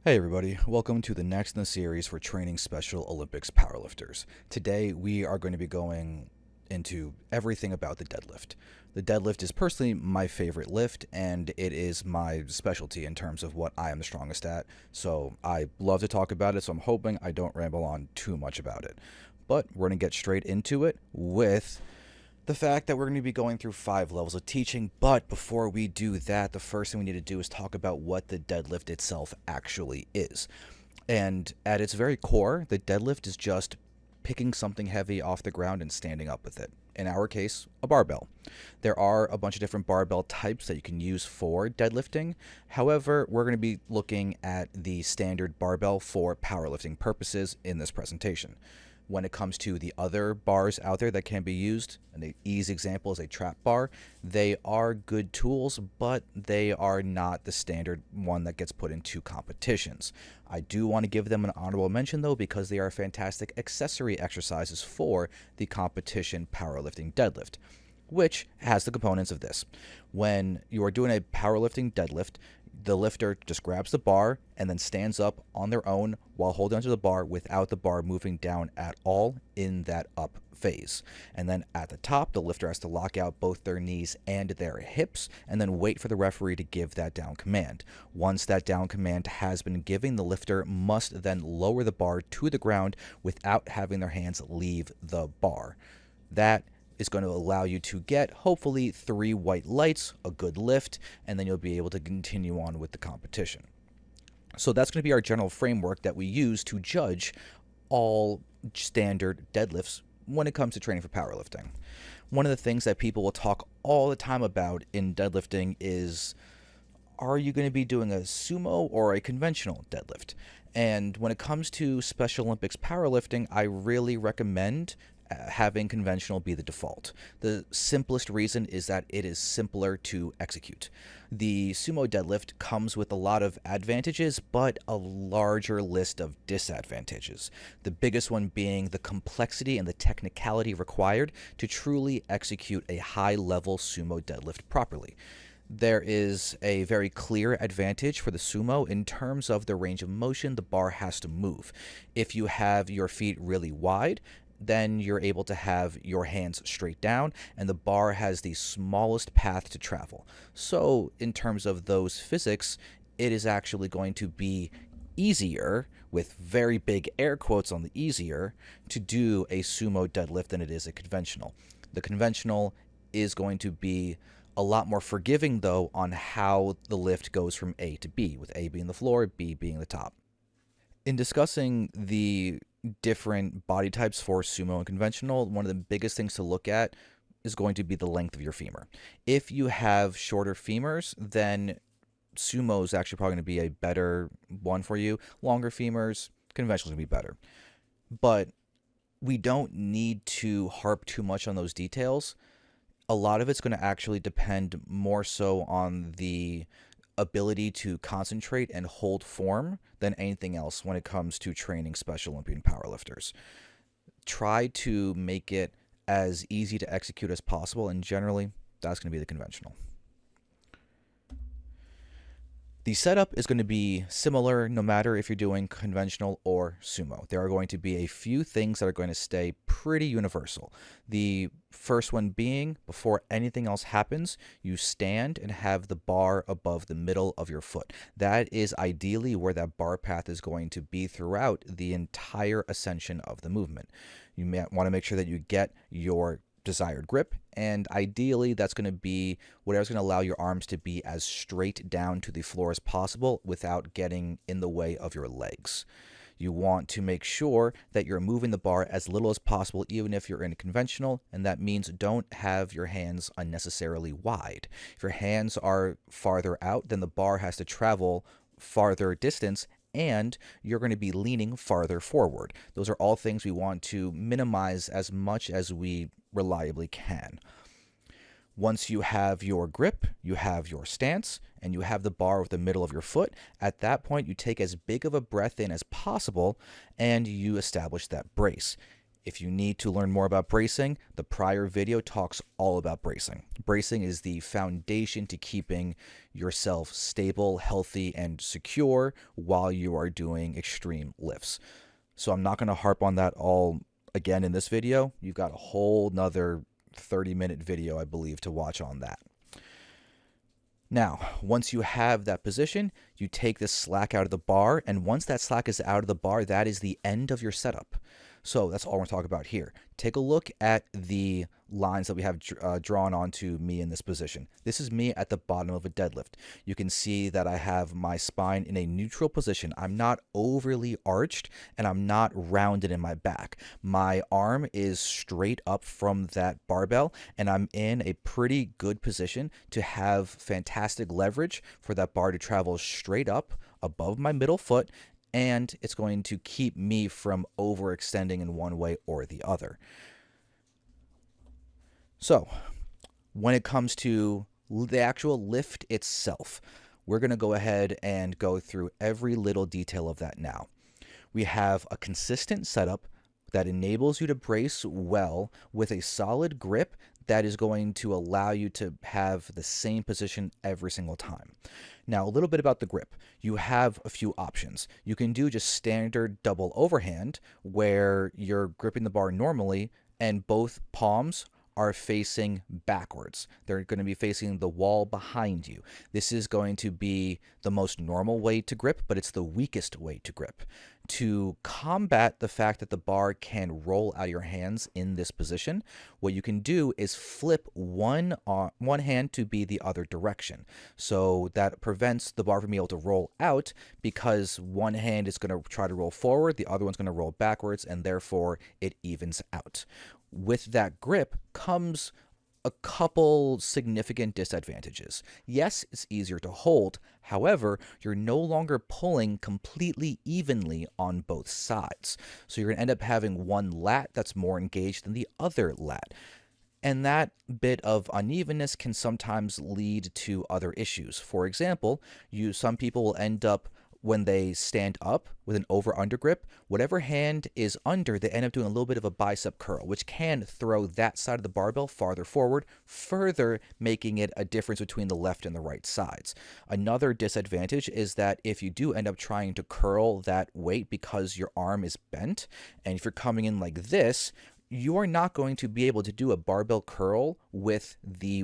Hey everybody, welcome to the next in the series for training Special Olympics powerlifters. Today we are going to be going into everything about the deadlift. The deadlift is personally my favorite lift and it is my specialty in terms of what I am the strongest at. So I love to talk about it, so I'm hoping I don't ramble on too much about it. But we're going to get straight into it with the fact that we're going to be going through 5 levels of teaching. But before we do that, the first thing we need to do is talk about what the deadlift itself actually is. And at its very core, the deadlift is just picking something heavy off the ground and standing up with it. In our case, a barbell. There are a bunch of different barbell types that you can use for deadlifting. However, we're going to be looking at the standard barbell for powerlifting purposes in this presentation. When it comes to the other bars out there that can be used, an easy example is a trap bar. They are good tools, but they are not the standard one that gets put into competitions. I do want to give them an honorable mention though, because they are fantastic accessory exercises for the competition powerlifting deadlift, which has the components of this. When you are doing a powerlifting deadlift, the lifter just grabs the bar and then stands up on their own while holding onto the bar without the bar moving down at all in that up phase. And then at the top, the lifter has to lock out both their knees and their hips and then wait for the referee to give that down command. Once that down command has been given, the lifter must then lower the bar to the ground without having their hands leave the bar. That is going to allow you to get hopefully 3 white lights, a good lift, and then you'll be able to continue on with the competition. So that's going to be our general framework that we use to judge all standard deadlifts when it comes to training for powerlifting. One of the things that people will talk all the time about in deadlifting is, are you going to be doing a sumo or a conventional deadlift? And when it comes to Special Olympics powerlifting, I really recommend having conventional be the default. The simplest reason is that it is simpler to execute. The sumo deadlift comes with a lot of advantages, but a larger list of disadvantages. The biggest one being the complexity and the technicality required to truly execute a high-level sumo deadlift properly. There is a very clear advantage for the sumo in terms of the range of motion the bar has to move. If you have your feet really wide, then you're able to have your hands straight down and the bar has the smallest path to travel. So in terms of those physics, it is actually going to be easier, with very big air quotes on the easier, to do a sumo deadlift than it is a conventional. The conventional is going to be a lot more forgiving though on how the lift goes from A to B, with A being the floor, B being the top. In discussing the different body types for sumo and conventional, one of the biggest things to look at is going to be the length of your femur. If you have shorter femurs, then sumo is actually probably going to be a better one for you. Longer femurs, conventional is going to be better. But we don't need to harp too much on those details. A lot of it's going to actually depend more so on the ability to concentrate and hold form than anything else when it comes to training Special Olympian powerlifters. Try to make it as easy to execute as possible, and generally, that's going to be the conventional. The setup is going to be similar no matter if you're doing conventional or sumo. There are going to be a few things that are going to stay pretty universal. The first one being, before anything else happens, you stand and have the bar above the middle of your foot. That is ideally where that bar path is going to be throughout the entire ascension of the movement. You may want to make sure that you get your desired grip, and ideally that's going to be whatever's going to allow your arms to be as straight down to the floor as possible without getting in the way of your legs. You want to make sure that you're moving the bar as little as possible, even if you're in a conventional, and that means don't have your hands unnecessarily wide. If your hands are farther out, then the bar has to travel farther distance and you're going to be leaning farther forward. Those are all things we want to minimize as much as we reliably can. Once you have your grip, you have your stance, and you have the bar with the middle of your foot, at that point you take as big of a breath in as possible and you establish that brace. If you need to learn more about bracing, the prior video talks all about bracing. Bracing is the foundation to keeping yourself stable, healthy, and secure while you are doing extreme lifts. So I'm not going to harp on that all again in this video. You've got a whole nother 30-minute video, I believe, to watch on that. Now, once you have that position, you take this slack out of the bar, and once that slack is out of the bar, that is the end of your setup. So that's all we're talking about here. Take a look at the lines that we have drawn onto me in this position. This is me at the bottom of a deadlift. You can see that I have my spine in a neutral position. I'm not overly arched and I'm not rounded in my back. My arm is straight up from that barbell and I'm in a pretty good position to have fantastic leverage for that bar to travel straight up above my middle foot, and it's going to keep me from overextending in one way or the other. So, when it comes to the actual lift itself, we're going to go ahead and go through every little detail of that now. We have a consistent setup that enables you to brace well with a solid grip that is going to allow you to have the same position every single time. Now, a little bit about the grip. You have a few options. You can do just standard double overhand, where you're gripping the bar normally and both palms are facing backwards. They're going to be facing the wall behind you. This is going to be the most normal way to grip, but it's the weakest way to grip. To combat the fact that the bar can roll out of your hands in this position, what you can do is flip one hand to be the other direction. So that prevents the bar from being able to roll out, because one hand is going to try to roll forward, the other one's going to roll backwards, and therefore it evens out. With that grip comes a couple significant disadvantages. Yes, it's easier to hold. However, you're no longer pulling completely evenly on both sides. So you're going to end up having one lat that's more engaged than the other lat. And that bit of unevenness can sometimes lead to other issues. For example, some people will end up, when they stand up with an over-under grip, whatever hand is under, they end up doing a little bit of a bicep curl, which can throw that side of the barbell farther forward, further making it a difference between the left and the right sides. Another disadvantage is that if you do end up trying to curl that weight because your arm is bent, and if you're coming in like this, you are not going to be able to do a barbell curl with the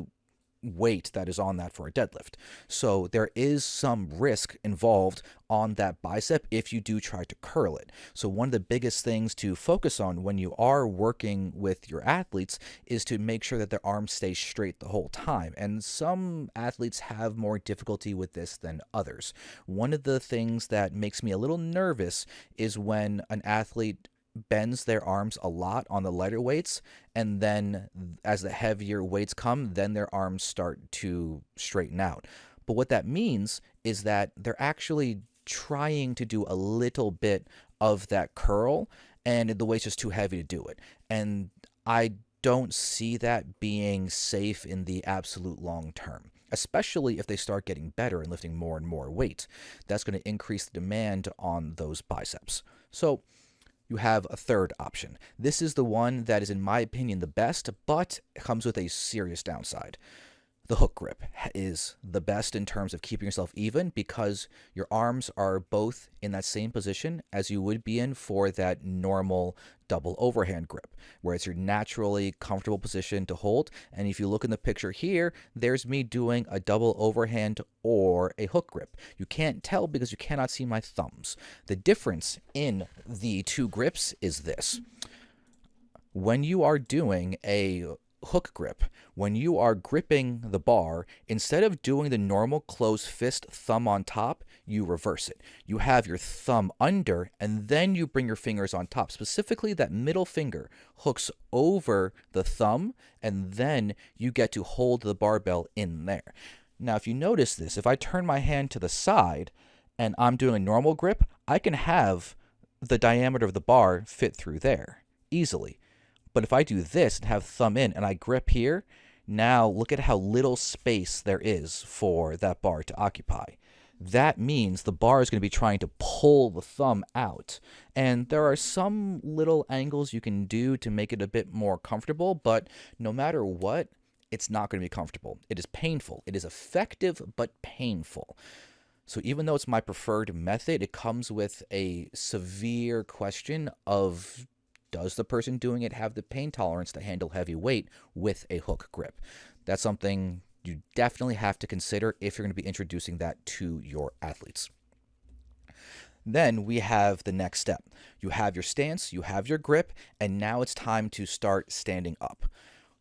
weight that is on that for a deadlift. So there is some risk involved on that bicep if you do try to curl it. So one of the biggest things to focus on when you are working with your athletes is to make sure that their arms stay straight the whole time. And some athletes have more difficulty with this than others. One of the things that makes me a little nervous is when an athlete bends their arms a lot on the lighter weights, and then as the heavier weights come, then their arms start to straighten out. But what that means is that they're actually trying to do a little bit of that curl, and the weight's just too heavy to do it. And I don't see that being safe in the absolute long term, especially if they start getting better and lifting more and more weight. That's going to increase the demand on those biceps. So you have a third option. This is the one that is, in my opinion, the best, but it comes with a serious downside. The hook grip is the best in terms of keeping yourself even, because your arms are both in that same position as you would be in for that normal double overhand grip, where it's your naturally comfortable position to hold. And if you look in the picture here, there's me doing a double overhand or a hook grip. You can't tell because you cannot see my thumbs. The difference in the two grips is this. When you are doing a hook grip, when you are gripping the bar, instead of doing the normal closed fist thumb on top, you reverse it. You have your thumb under, and then you bring your fingers on top. Specifically, that middle finger hooks over the thumb, and then you get to hold the barbell in there. Now, if you notice this, if I turn my hand to the side and I'm doing a normal grip, I can have the diameter of the bar fit through there easily. But if I do this and have thumb in and I grip here, now look at how little space there is for that bar to occupy. That means the bar is going to be trying to pull the thumb out. And there are some little angles you can do to make it a bit more comfortable, but no matter what, it's not going to be comfortable. It is painful. It is effective, but painful. So even though it's my preferred method, it comes with a severe question of, does the person doing it have the pain tolerance to handle heavy weight with a hook grip? That's something you definitely have to consider if you're going to be introducing that to your athletes. Then we have the next step. You have your stance, you have your grip, and now it's time to start standing up.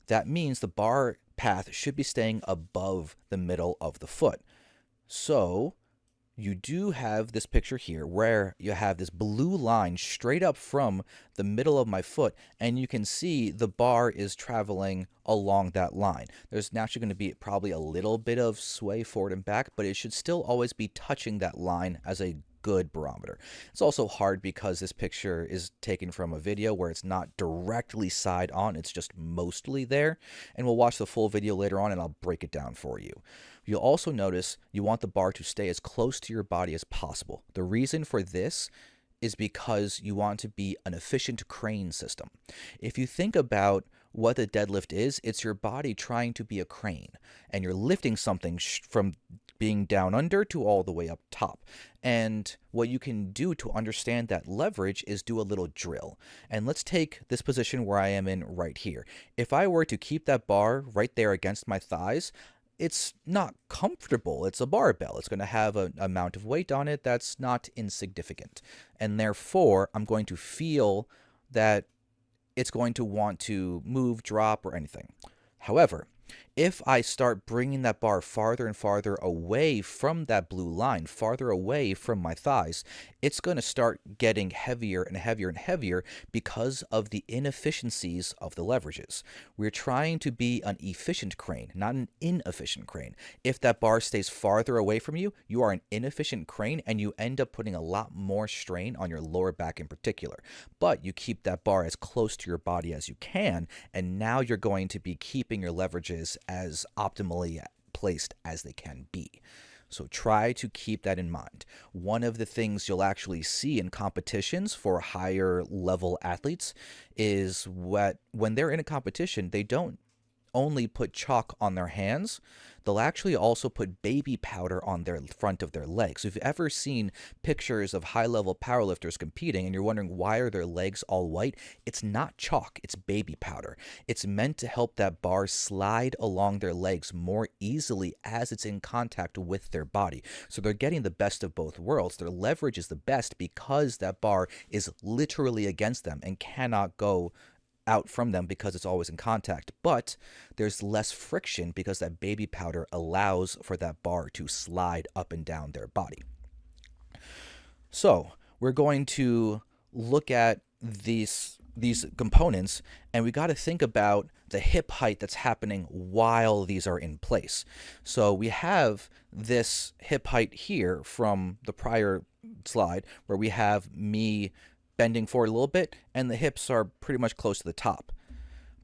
That means the bar path should be staying above the middle of the foot. So you do have this picture here where you have this blue line straight up from the middle of my foot, and you can see the bar is traveling along that line. There's naturally going to be probably a little bit of sway forward and back, but it should still always be touching that line as a good barometer. It's also hard because this picture is taken from a video where it's not directly side on, it's just mostly there. And we'll watch the full video later on and I'll break it down for you. You'll also notice you want the bar to stay as close to your body as possible. The reason for this is because you want to be an efficient crane system. If you think about what the deadlift is, it's your body trying to be a crane, and you're lifting something from being down under to all the way up top. And what you can do to understand that leverage is do a little drill. And let's take this position where I am in right here. If I were to keep that bar right there against my thighs, it's not comfortable. It's a barbell. It's going to have an amount of weight on it that's not insignificant. And therefore, I'm going to feel that it's going to want to move, drop, or anything. However, if I start bringing that bar farther and farther away from that blue line, farther away from my thighs, it's going to start getting heavier and heavier and heavier because of the inefficiencies of the leverages. We're trying to be an efficient crane, not an inefficient crane. If that bar stays farther away from you, you are an inefficient crane and you end up putting a lot more strain on your lower back in particular. But you keep that bar as close to your body as you can, and now you're going to be keeping your leverages as optimally placed as they can be. So try to keep that in mind. One of the things you'll actually see in competitions for higher level athletes is when they're in a competition, they don't only put chalk on their hands, they'll actually also put baby powder on their front of their legs. If you've ever seen pictures of high-level powerlifters competing and you're wondering why are their legs all white, it's not chalk, it's baby powder. It's meant to help that bar slide along their legs more easily as it's in contact with their body. So they're getting the best of both worlds. Their leverage is the best because that bar is literally against them and cannot go out from them because it's always in contact, but there's less friction because that baby powder allows for that bar to slide up and down their body. So we're going to look at these components, and we got to think about the hip height that's happening while these are in place. So we have this hip height here from the prior slide where we have me bending forward a little bit, and the hips are pretty much close to the top.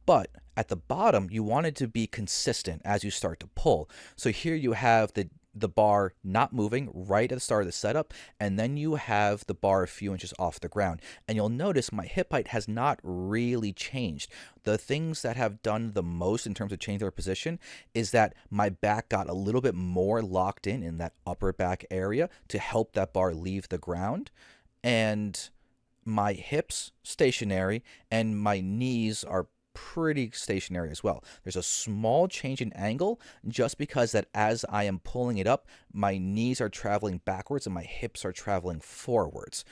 But at the bottom, you want it to be consistent as you start to pull. So here you have the bar not moving right at the start of the setup, and then you have the bar a few inches off the ground. And you'll notice my hip height has not really changed. The things that have done the most in terms of changing their position is that my back got a little bit more locked in that upper back area to help that bar leave the ground. And my hips stationary and my knees are pretty stationary as well. There's a small change in angle just because that as I am pulling it up, my knees are traveling backwards and my hips are traveling forwards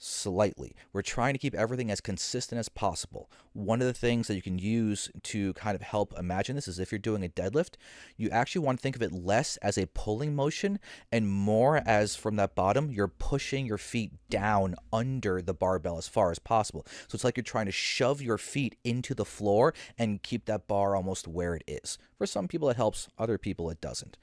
slightly. We're trying to keep everything as consistent as possible. One of the things that you can use to kind of help imagine this is if you're doing a deadlift, you actually want to think of it less as a pulling motion and more as from that bottom, you're pushing your feet down under the barbell as far as possible. So it's like you're trying to shove your feet into the floor and keep that bar almost where it is. For some people it helps, other people it doesn't.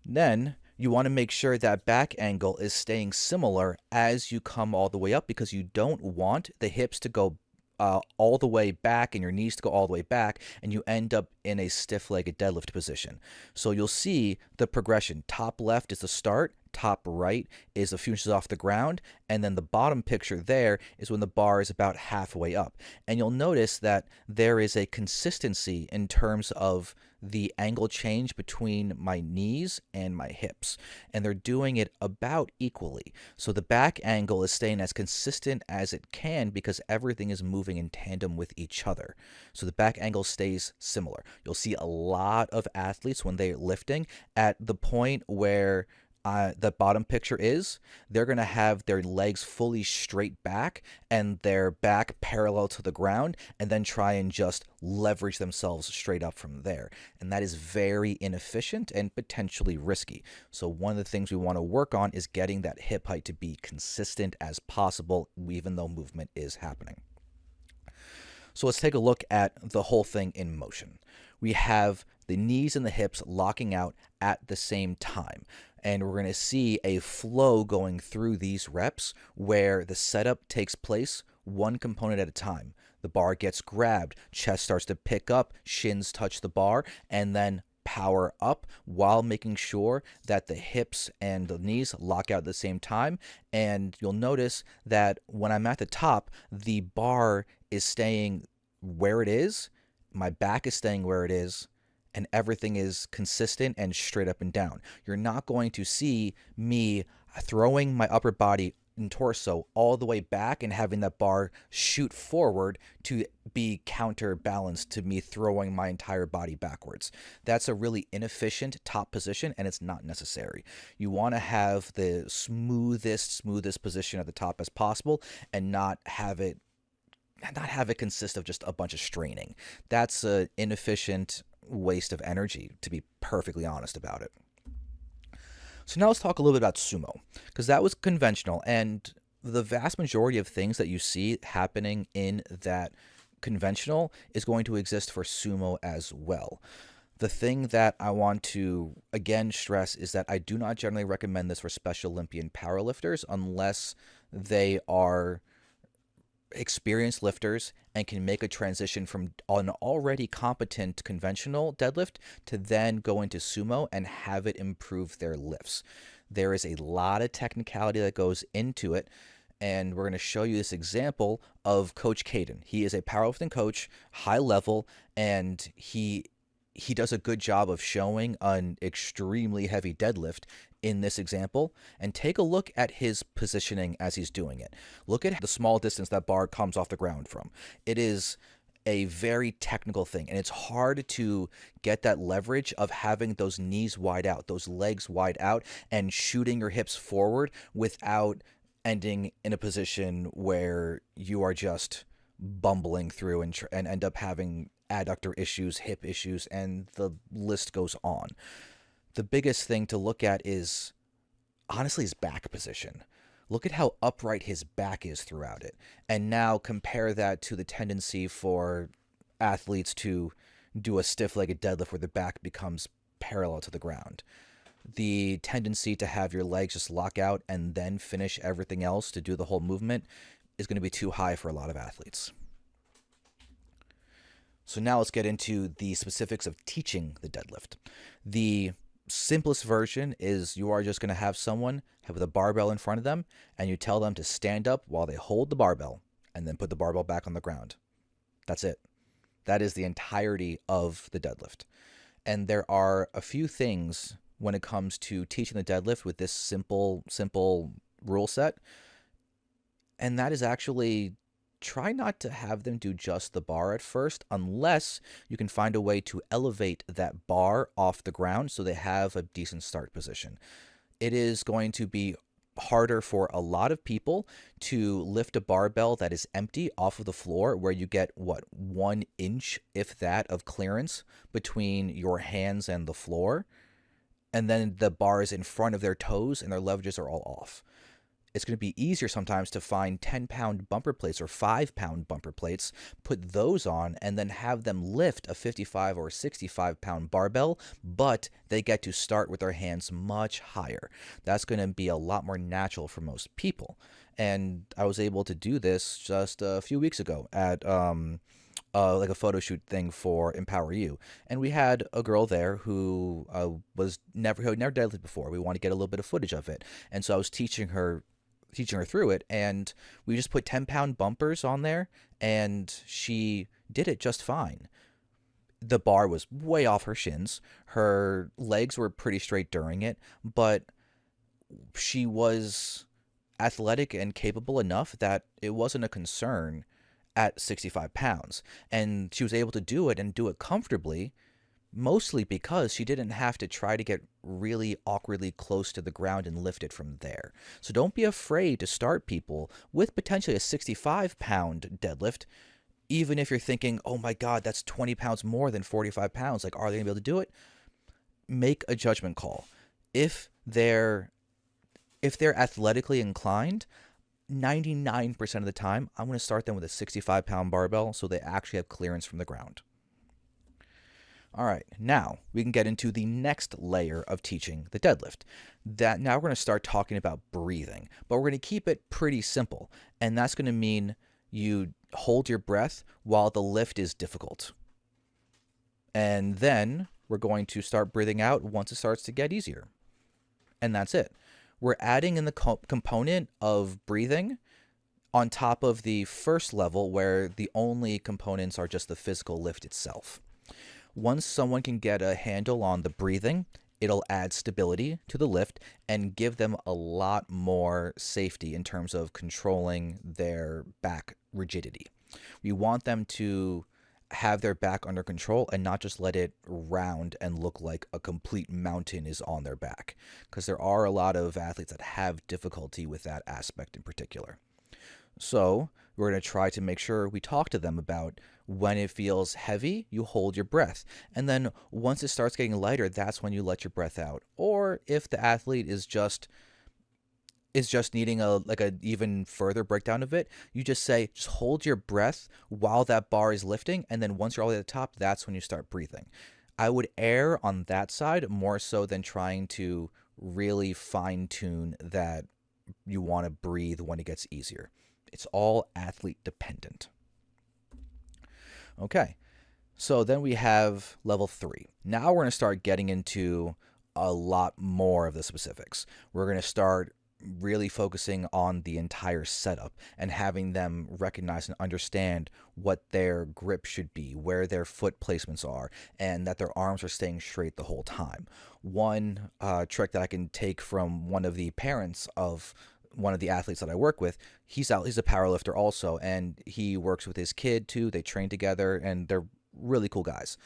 Then you want to make sure that back angle is staying similar as you come all the way up because you don't want the hips to go all the way back and your knees to go all the way back, and you end up in a stiff-legged deadlift position. So you'll see the progression. Top left is the start, top right is a few inches off the ground, and then the bottom picture there is when the bar is about halfway up. And you'll notice that there is a consistency in terms of the angle change between my knees and my hips, and they're doing it about equally. So the back angle is staying as consistent as it can because everything is moving in tandem with each other. So the back angle stays similar. You'll see a lot of athletes when they're lifting at the point where the bottom picture is, they're going to have their legs fully straight back and their back parallel to the ground, and then try and just leverage themselves straight up from there. And that is very inefficient and potentially risky. So one of the things we want to work on is getting that hip height to be consistent as possible, even though movement is happening. So let's take a look at the whole thing in motion. We have the knees and the hips locking out at the same time. And we're going to see a flow going through these reps where the setup takes place one component at a time. The bar gets grabbed, chest starts to pick up, shins touch the bar, and then power up while making sure that the hips and the knees lock out at the same time. And you'll notice that when I'm at the top, the bar is staying where it is, my back is staying where it is, and everything is consistent and straight up and down. You're not going to see me throwing my upper body and torso all the way back and having that bar shoot forward to be counterbalanced to me throwing my entire body backwards. That's a really inefficient top position, and it's not necessary. You want to have the smoothest position at the top as possible and not have it consist of just a bunch of straining. That's an inefficient waste of energy, to be perfectly honest about it. So now let's talk a little bit about sumo, because that was conventional, and the vast majority of things that you see happening in that conventional is going to exist for sumo as well. The thing that I want to again stress is that I do not generally recommend this for Special Olympian powerlifters unless they are experienced lifters and can make a transition from an already competent conventional deadlift to then go into sumo and have it improve their lifts. There is a lot of technicality that goes into it, and we're going to show you this example of Coach Caden. He is a powerlifting coach, high level, and he does a good job of showing an extremely heavy deadlift in this example. And take a look at his positioning as he's doing it. Look at the small distance that bar comes off the ground from. It is a very technical thing, and it's hard to get that leverage of having those knees wide out, those legs wide out, and shooting your hips forward without ending in a position where you are just bumbling through and end up having adductor issues, hip issues, and the list goes on. The biggest thing to look at is, honestly, his back position. Look at how upright his back is throughout it. And now compare that to the tendency for athletes to do a stiff-legged deadlift where the back becomes parallel to the ground. The tendency to have your legs just lock out and then finish everything else to do the whole movement is going to be too high for a lot of athletes. So now let's get into the specifics of teaching the deadlift. The simplest version is you are just going to have someone with a barbell in front of them, and you tell them to stand up while they hold the barbell and then put the barbell back on the ground. That's it. That is the entirety of the deadlift. And there are a few things when it comes to teaching the deadlift with this simple rule set. And that is actually, try not to have them do just the bar at first unless you can find a way to elevate that bar off the ground so they have a decent start position. It is going to be harder for a lot of people to lift a barbell that is empty off of the floor, where you get 1 inch, if that, of clearance between your hands and the floor, and then the bar is in front of their toes and their leverages are all off. It's going to be easier sometimes to find 10-pound bumper plates or 5-pound bumper plates, put those on, and then have them lift a 55 or 65-pound barbell, but they get to start with their hands much higher. That's going to be a lot more natural for most people. And I was able to do this just a few weeks ago at like a photo shoot thing for Empower You, and we had a girl there who who had never deadlifted before. We wanted to get a little bit of footage of it, and so I was teaching her through it, and we just put 10-pound bumpers on there, and she did it just fine. The bar was way off her shins. Her legs were pretty straight during it, but she was athletic and capable enough that it wasn't a concern at 65 pounds. And she was able to do it and do it comfortably, mostly because she didn't have to try to get really awkwardly close to the ground and lift it from there. So don't be afraid to start people with potentially a 65-pound deadlift, even if you're thinking, oh my God, that's 20 pounds more than 45 pounds. Like, are they going to be able to do it? Make a judgment call. If they're athletically inclined, 99% of the time, I'm going to start them with a 65-pound barbell so they actually have clearance from the ground. All right, now we can get into the next layer of teaching the deadlift. Now we're going to start talking about breathing, but we're going to keep it pretty simple. And that's going to mean you hold your breath while the lift is difficult. And then we're going to start breathing out once it starts to get easier. And that's it. We're adding in the component of breathing on top of the first level where the only components are just the physical lift itself. Once someone can get a handle on the breathing, it'll add stability to the lift and give them a lot more safety in terms of controlling their back rigidity. We want them to have their back under control and not just let it round and look like a complete mountain is on their back, because there are a lot of athletes that have difficulty with that aspect in particular. So we're going to try to make sure we talk to them about when it feels heavy, you hold your breath. And then once it starts getting lighter, that's when you let your breath out. Or if the athlete is just needing a even further breakdown of it, you just say, just hold your breath while that bar is lifting. And then once you're all the way at the top, that's when you start breathing. I would err on that side more so than trying to really fine tune that you want to breathe when it gets easier. It's all athlete dependent. Okay, so then we have level 3. Now we're going to start getting into a lot more of the specifics. We're going to start really focusing on the entire setup and having them recognize and understand what their grip should be, where their foot placements are, and that their arms are staying straight the whole time. One trick that I can take from one of the parents of one of the athletes that I work with, he's a powerlifter also, and he works with his kid too. They train together, and they're really cool guys.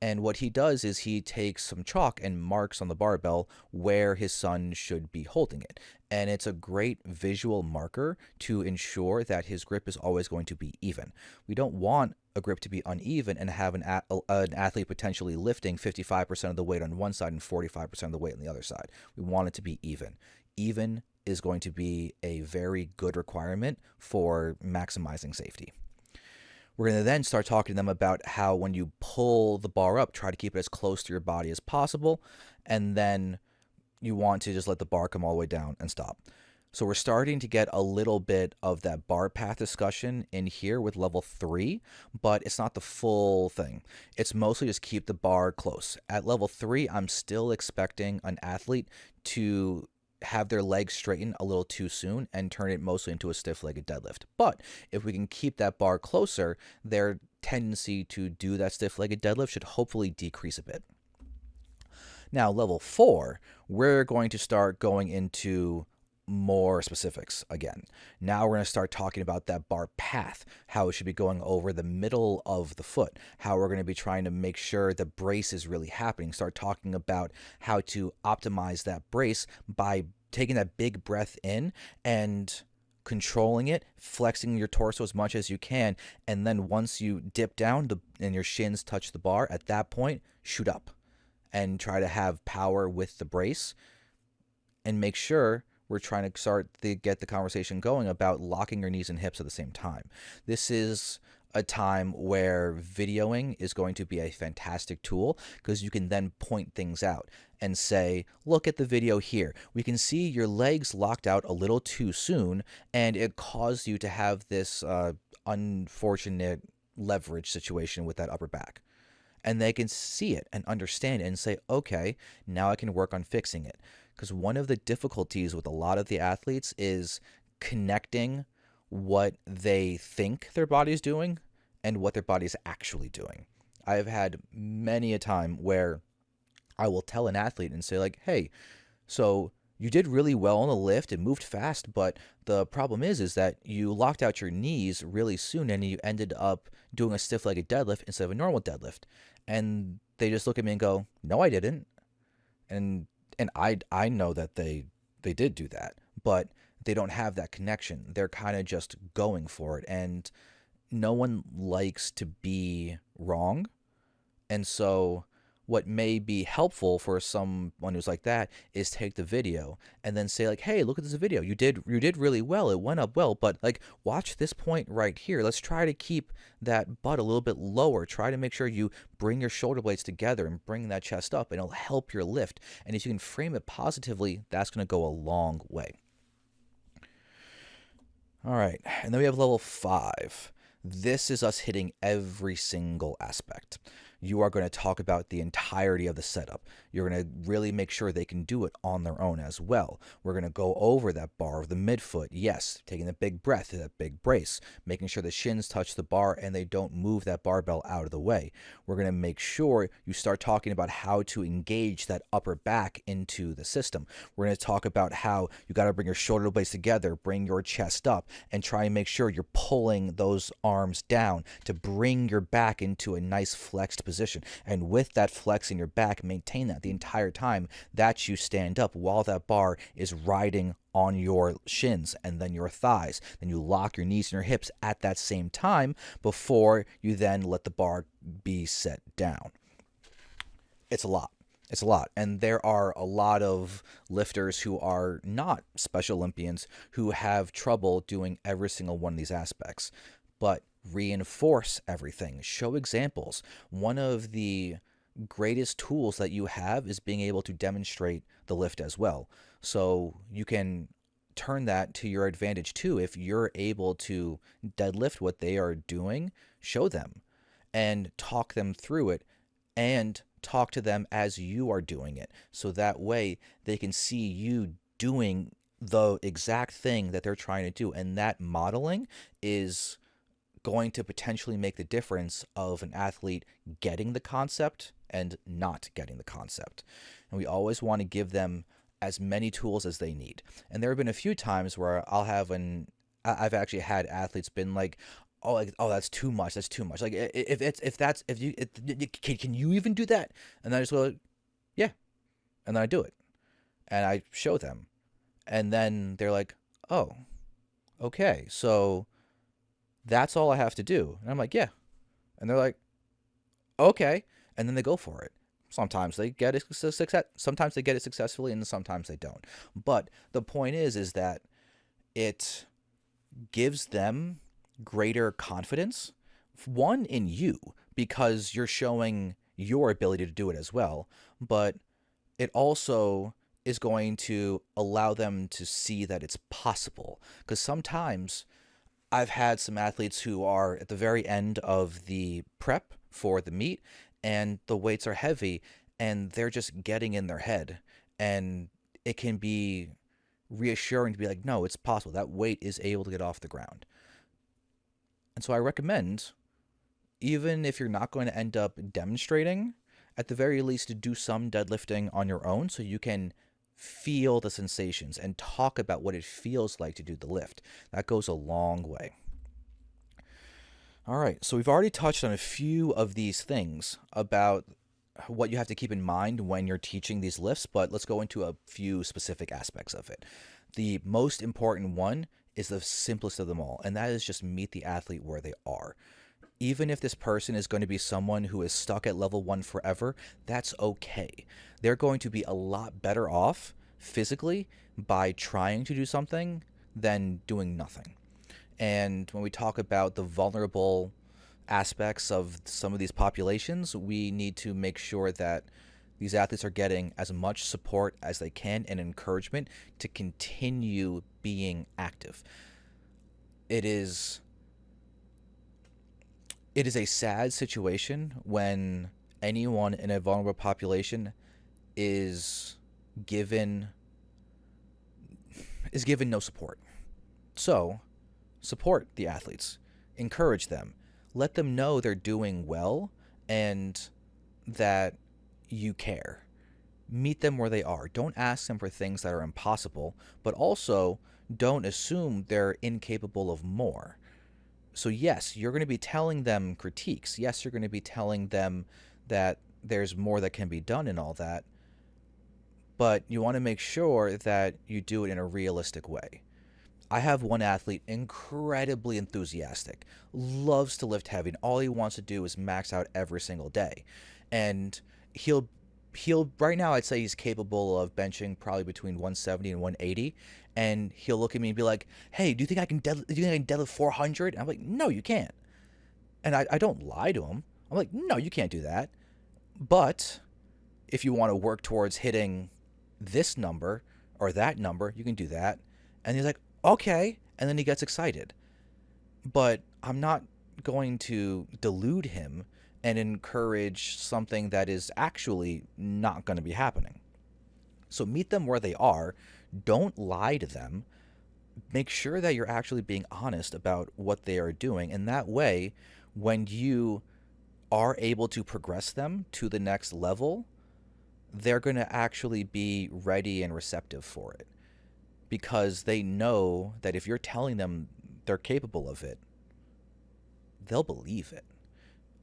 And what he does is he takes some chalk and marks on the barbell where his son should be holding it. And it's a great visual marker to ensure that his grip is always going to be even. We don't want a grip to be uneven and have an athlete potentially lifting 55% of the weight on one side and 45% of the weight on the other side. We want it to be even. Even is going to be a very good requirement for maximizing safety. We're going to then start talking to them about how when you pull the bar up, try to keep it as close to your body as possible, and then you want to just let the bar come all the way down and stop. So we're starting to get a little bit of that bar path discussion in here with level 3, but it's not the full thing. It's mostly just keep the bar close. At level 3, I'm still expecting an athlete to have their legs straighten a little too soon and turn it mostly into a stiff-legged deadlift. But if we can keep that bar closer, their tendency to do that stiff-legged deadlift should hopefully decrease a bit. Now, level 4, we're going to start going into more specifics again. Now we're going to start talking about that bar path, how it should be going over the middle of the foot, how we're going to be trying to make sure the brace is really happening. Start talking about how to optimize that brace by taking that big breath in and controlling it, flexing your torso as much as you can, and then once you dip down and your shins touch the bar, at that point, shoot up and try to have power with the brace and make sure we're trying to start to get the conversation going about locking your knees and hips at the same time. This is a time where videoing is going to be a fantastic tool because you can then point things out and say, look at the video here. We can see your legs locked out a little too soon, and it caused you to have this unfortunate leverage situation with that upper back. And they can see it and understand it and say, okay, now I can work on fixing it. Because one of the difficulties with a lot of the athletes is connecting what they think their body's doing and what their body's actually doing. I've had many a time where I will tell an athlete and say, like, hey, so you did really well on the lift, it moved fast, but the problem is that you locked out your knees really soon and you ended up doing a stiff-legged deadlift instead of a normal deadlift. And they just look at me and go, no, I didn't. And I know that they did do that, but they don't have that connection. They're kind of just going for it, and no one likes to be wrong. And so what may be helpful for someone who's like that is take the video and then say, like, hey, look at this video. You did really well. It went up well, but like, watch this point right here. Let's try to keep that butt a little bit lower. Try to make sure you bring your shoulder blades together and bring that chest up, and it'll help your lift. And if you can frame it positively, that's going to go a long way. All right, and then we have level 5. This is us hitting every single aspect. You are going to talk about the entirety of the setup. You're going to really make sure they can do it on their own as well. We're going to go over that bar of the midfoot. Yes, taking a big breath, that big brace, making sure the shins touch the bar and they don't move that barbell out of the way. We're going to make sure you start talking about how to engage that upper back into the system. We're going to talk about how you got to bring your shoulder blades together, bring your chest up, and try and make sure you're pulling those arms down to bring your back into a nice flexed position. And with that flex in your back, maintain that the entire time that you stand up while that bar is riding on your shins and then your thighs. Then you lock your knees and your hips at that same time before you then let the bar be set down. It's a lot. It's a lot. And there are a lot of lifters who are not Special Olympians who have trouble doing every single one of these aspects. But reinforce everything. Show examples. One of the greatest tools that you have is being able to demonstrate the lift as well. So you can turn that to your advantage too. If you're able to deadlift what they are doing, show them and talk them through it, and talk to them as you are doing it. So that way they can see you doing the exact thing that they're trying to do. And that modeling is going to potentially make the difference of an athlete getting the concept and not getting the concept. And we always want to give them as many tools as they need. And there have been a few times where I've actually had athletes been like, oh, that's too much. That's too much. Like, can you even do that? And I just go, yeah. And then I do it. And I show them. And then they're like, oh, okay. So that's all I have to do. And I'm like, yeah. And they're like, okay. And then they go for it. Sometimes they get it sometimes they get it successfully, and sometimes they don't. But the point is that it gives them greater confidence, one, in you, because you're showing your ability to do it as well, but it also is going to allow them to see that it's possible. Because sometimes I've had some athletes who are at the very end of the prep for the meet, and the weights are heavy, and they're just getting in their head. And it can be reassuring to be like, no, it's possible. That weight is able to get off the ground. And so I recommend, even if you're not going to end up demonstrating, at the very least to do some deadlifting on your own so you can feel the sensations and talk about what it feels like to do the lift. That goes a long way. All right, so we've already touched on a few of these things about what you have to keep in mind when you're teaching these lifts, but let's go into a few specific aspects of it. The most important one is the simplest of them all, and that is just meet the athlete where they are. Even if this person is going to be someone who is stuck at level 1 forever, that's okay. They're going to be a lot better off physically by trying to do something than doing nothing. And when we talk about the vulnerable aspects of some of these populations, we need to make sure that these athletes are getting as much support as they can and encouragement to continue being active. It is a sad situation when anyone in a vulnerable population is given no support. So, support the athletes, encourage them, let them know they're doing well and that you care. Meet them where they are. Don't ask them for things that are impossible, but also don't assume they're incapable of more. So yes, you're going to be telling them critiques. Yes, you're going to be telling them that there's more that can be done and all that, but you want to make sure that you do it in a realistic way. I have one athlete, incredibly enthusiastic, loves to lift heavy, and all he wants to do is max out every single day. And he'll right now I'd say he's capable of benching probably between 170 and 180, and he'll look at me and be like, "Hey, do you think I can deadlift 400?" And I'm like, "No, you can't." And I don't lie to him. I'm like, "No, you can't do that." But if you want to work towards hitting this number or that number, you can do that. And he's like, "Okay." And then he gets excited. But I'm not going to delude him and encourage something that is actually not going to be happening. So meet them where they are. Don't lie to them. Make sure that you're actually being honest about what they are doing. And that way, when you are able to progress them to the next level, they're going to actually be ready and receptive for it. Because they know that if you're telling them they're capable of it, they'll believe it.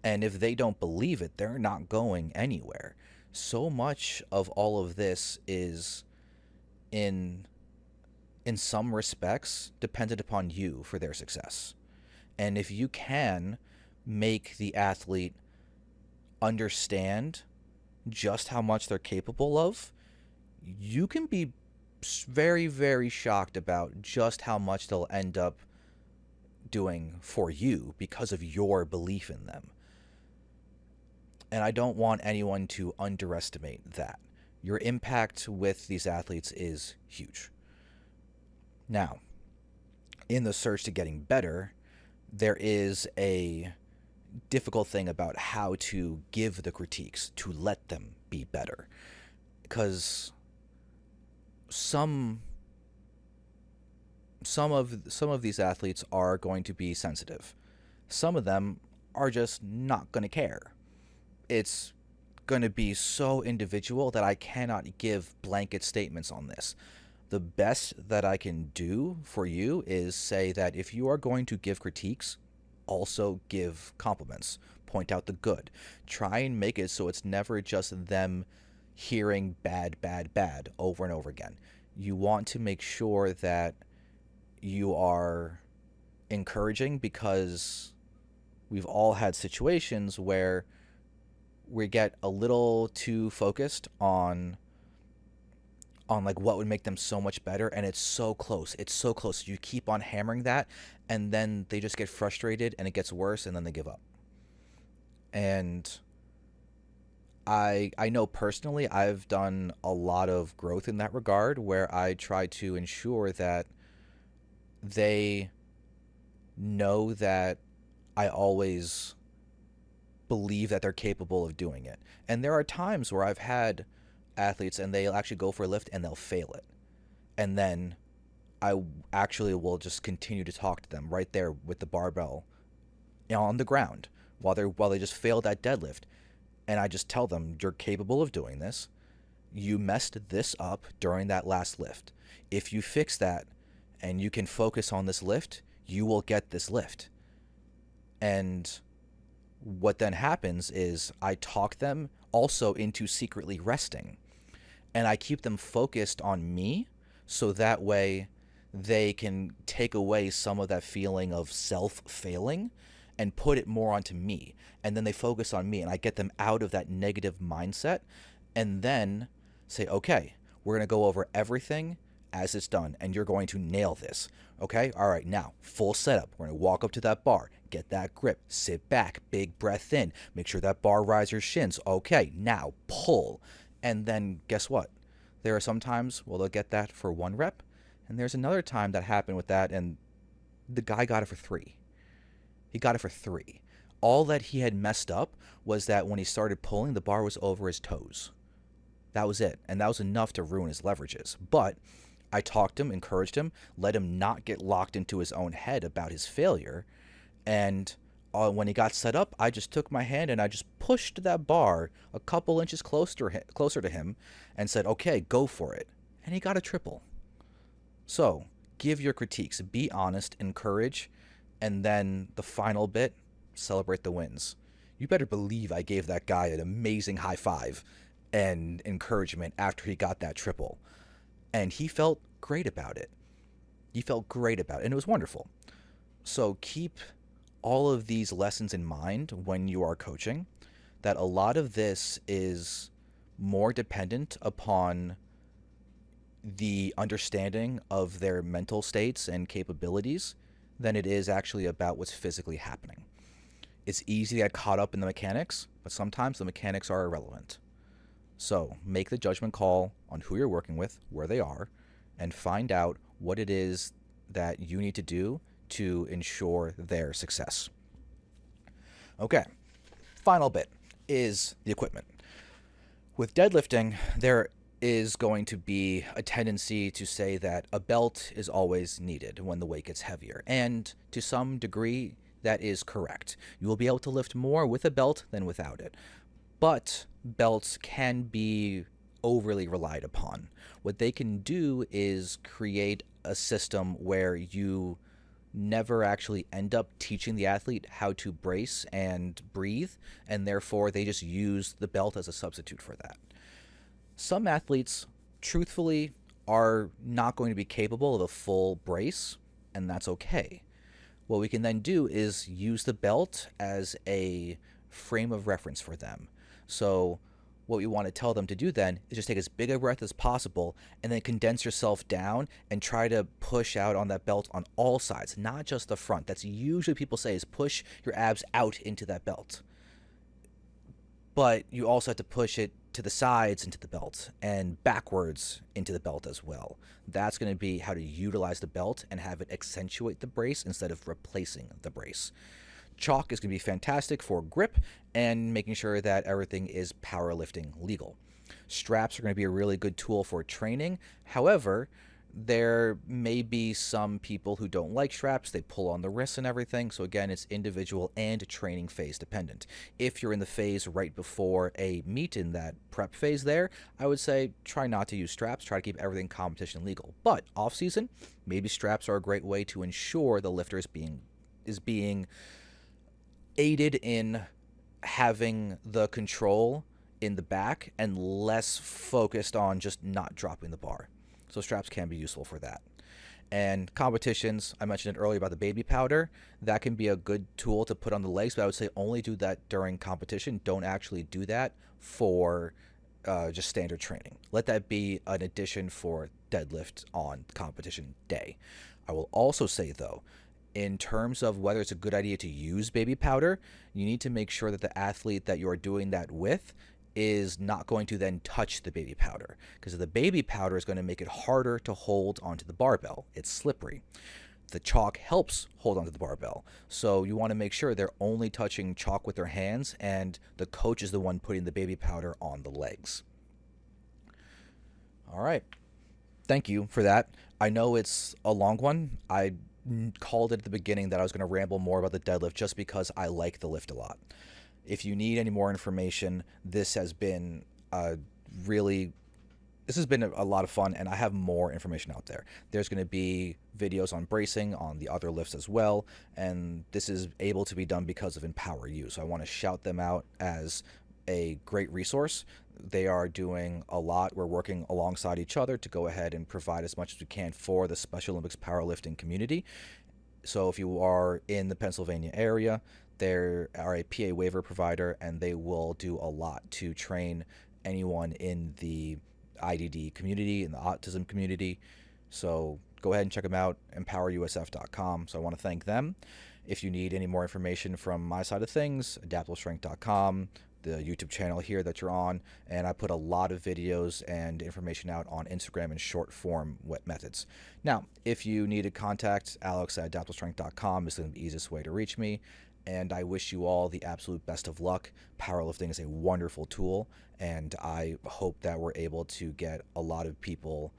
And if they don't believe it, they're not going anywhere. So much of all of this is in some respects dependent upon you for their success. And if you can make the athlete understand just how much they're capable of, you can be very, very shocked about just how much they'll end up doing for you because of your belief in them. And I don't want anyone to underestimate that. Your impact with these athletes is huge. Now, in the search to getting better, there is a difficult thing about how to give the critiques to let them be better. Because some of these athletes are going to be sensitive. Some of them are just not going to care. It's going to be so individual that I cannot give blanket statements on this. The best that I can do for you is say that if you are going to give critiques, also give compliments. Point out the good. Try and make it so it's never just them hearing bad, bad, bad over and over again. You want to make sure that you are encouraging, because we've all had situations where we get a little too focused on like what would make them so much better, and it's so close. You keep on hammering that, and then they just get frustrated and it gets worse, and then they give up. And I know personally I've done a lot of growth in that regard, where I try to ensure that they know that I always believe that they're capable of doing it. And there are times where I've had athletes and they'll actually go for a lift and they'll fail it. And then I actually will just continue to talk to them right there with the barbell, on the ground while they just failed that deadlift. And I just tell them, you're capable of doing this. You messed this up during that last lift. If you fix that and you can focus on this lift, you will get this lift. And what then happens is I talk them also into secretly resting, and I keep them focused on me, so that way they can take away some of that feeling of self-failing and put it more onto me. And then they focus on me, and I get them out of that negative mindset, and then say, okay, we're going to go over everything as it's done, and you're going to nail this. Okay? All right, now, full setup. We're going to walk up to that bar, get that grip, sit back, big breath in, make sure that bar rises your shins. Okay, now pull. And then guess what? There are some times where they'll get that for 1 rep, and there's another time that happened with that, and the guy got it for 3. He got it for 3. All that he had messed up was that when he started pulling, the bar was over his toes. That was it. And that was enough to ruin his leverages. But I talked him, encouraged him, let him not get locked into his own head about his failure. And when he got set up, I just took my hand and I just pushed that bar a couple inches closer to him and said, okay, go for it. And he got a triple. So give your critiques, be honest, encourage, and then the final bit, celebrate the wins. You better believe I gave that guy an amazing high five and encouragement after he got that triple. And he felt great about it. He felt great about it, and it was wonderful. So keep all of these lessons in mind when you are coaching, that a lot of this is more dependent upon the understanding of their mental states and capabilities than it is actually about what's physically happening. It's easy to get caught up in the mechanics, but sometimes the mechanics are irrelevant. So make the judgment call on who you're working with, where they are, and find out what it is that you need to do to ensure their success. Okay, final bit is the equipment. With deadlifting, there is going to be a tendency to say that a belt is always needed when the weight gets heavier. And to some degree, that is correct. You will be able to lift more with a belt than without it. But belts can be overly relied upon. What they can do is create a system where you never actually end up teaching the athlete how to brace and breathe, and therefore they just use the belt as a substitute for that. Some athletes, truthfully, are not going to be capable of a full brace, and that's okay. What we can then do is use the belt as a frame of reference for them. So what we want to tell them to do then is just take as big a breath as possible and then condense yourself down and try to push out on that belt on all sides, not just the front. That's usually people say is push your abs out into that belt. But you also have to push it to the sides into the belt and backwards into the belt as well. That's going to be how to utilize the belt and have it accentuate the brace instead of replacing the brace. Chalk is going to be fantastic for grip and making sure that everything is powerlifting legal. Straps are going to be a really good tool for training. However, there may be some people who don't like straps. They pull on the wrists and everything. So again, it's individual and training phase dependent. If you're in the phase right before a meet, in that prep phase there, I would say try not to use straps. Try to keep everything competition legal. But off season, maybe straps are a great way to ensure the lifter is being aided in having the control in the back and less focused on just not dropping the bar. So straps can be useful for that. And competitions, I mentioned it earlier about the baby powder. That can be a good tool to put on the legs, but I would say only do that during competition. Don't actually do that for just standard training. Let that be an addition for deadlift on competition day. I will also say, though, in terms of whether it's a good idea to use baby powder, you need to make sure that the athlete that you're doing that with is not going to then touch the baby powder, because the baby powder is going to make it harder to hold onto the barbell. It's slippery. The chalk helps hold onto the barbell, so you want to make sure they're only touching chalk with their hands and the coach is the one putting the baby powder on the legs. All right. Thank you for that. I know it's a long one. I called it at the beginning that I was going to ramble more about the deadlift just because I like the lift a lot. If you need any more information, this has been a lot of fun, and I have more information out there. There's going to be videos on bracing on the other lifts as well, and this is able to be done because of Empower You. So I want to shout them out as a great resource. They are doing a lot. We're working alongside each other to go ahead and provide as much as we can for the Special Olympics powerlifting community. So if you are in the Pennsylvania area, they are a PA waiver provider, and they will do a lot to train anyone in the IDD community, in the autism community, So go ahead and check them out, empowerusf.com. So I want to thank them. If you need any more information from my side of things, adaptablestrength.com, the YouTube channel here that you're on, and I put a lot of videos and information out on Instagram in short form methods. Now, if you need to contact Alex at adaptablestrength.com, is the easiest way to reach me. And I wish you all the absolute best of luck. Powerlifting is a wonderful tool, and I hope that we're able to get a lot of people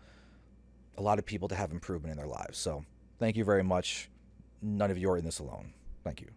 to have improvement in their lives. So thank you very much. None of you are in this alone. Thank you.